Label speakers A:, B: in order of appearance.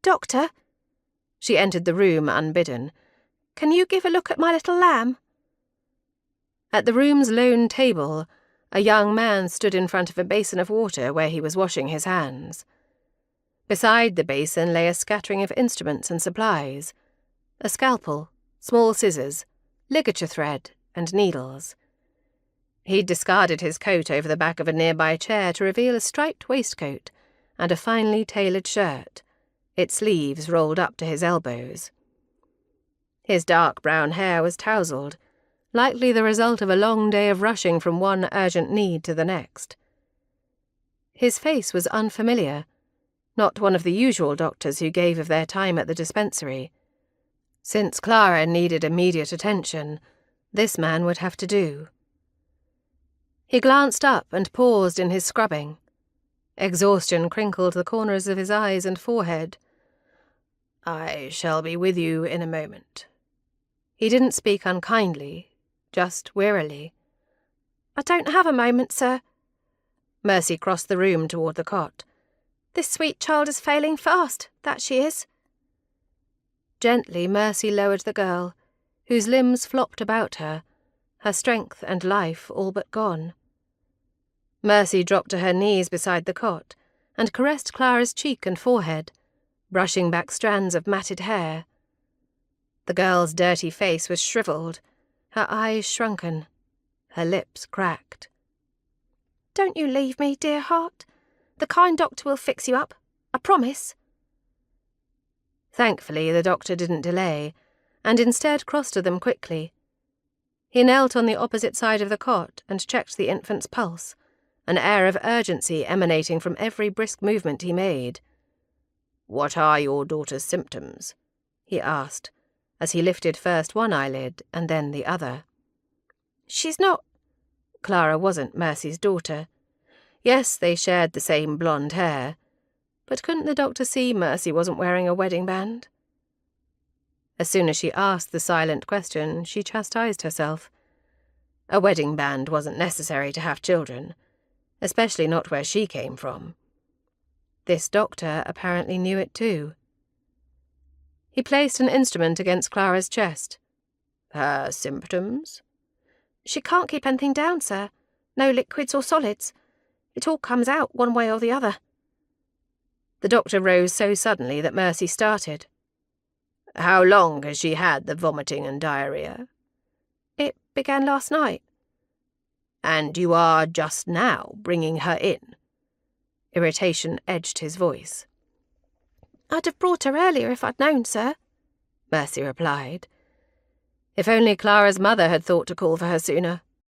A: Doctor?" She entered the room unbidden. "Can you give a look at my little lamb?" At the room's lone table, a young man stood in front of a basin of water where he was washing his hands. Beside the basin lay a scattering of instruments and supplies: a scalpel, small scissors, ligature thread, and needles. He'd discarded his coat over the back of a nearby chair to reveal a striped waistcoat and a finely tailored shirt, its sleeves rolled up to his elbows. His dark brown hair was tousled, likely the result of a long day of rushing from one urgent need to the next. His face was unfamiliar, not one of the usual doctors who gave of their time at the dispensary. Since Clara needed immediate attention, this man would have to do. He glanced up and paused in his scrubbing. Exhaustion crinkled the corners of his eyes and forehead. "I shall be with you in a moment." He didn't speak unkindly, just wearily. "I don't have a moment, sir." Mercy crossed the room toward the cot. "This sweet child is failing fast, that she is." Gently, Mercy lowered the girl, whose limbs flopped about her, her strength and life all but gone. Mercy dropped to her knees beside the cot and caressed Clara's cheek and forehead, brushing back strands of matted hair. The girl's dirty face was shriveled, her eyes shrunken, her lips cracked. "Don't you leave me, dear heart. The kind doctor will fix you up, I promise." Thankfully, the doctor didn't delay, and instead crossed to them quickly. He knelt on the opposite side of the cot and checked the infant's pulse, an air of urgency emanating from every brisk movement he made. "What are your daughter's symptoms?" he asked, as he lifted first one eyelid and then the other. "She's not—" Clara wasn't Mercy's daughter. Yes, they shared the same blonde hair, but couldn't the doctor see Mercy wasn't wearing a wedding band? As soon as she asked the silent question, she chastised herself. A wedding band wasn't necessary to have children, especially not where she came from. This doctor apparently knew it too. He placed an instrument against Clara's chest. "Her symptoms?" "She can't keep anything down, sir. No liquids or solids. It all comes out one way or the other." The doctor rose so suddenly that Mercy started. "How long has she had the vomiting and diarrhea?" "It began last night." "And you are just now bringing her in?" Irritation edged his voice. "I'd have brought her earlier if I'd known, sir," Mercy replied. If only Clara's mother had thought to call for her sooner.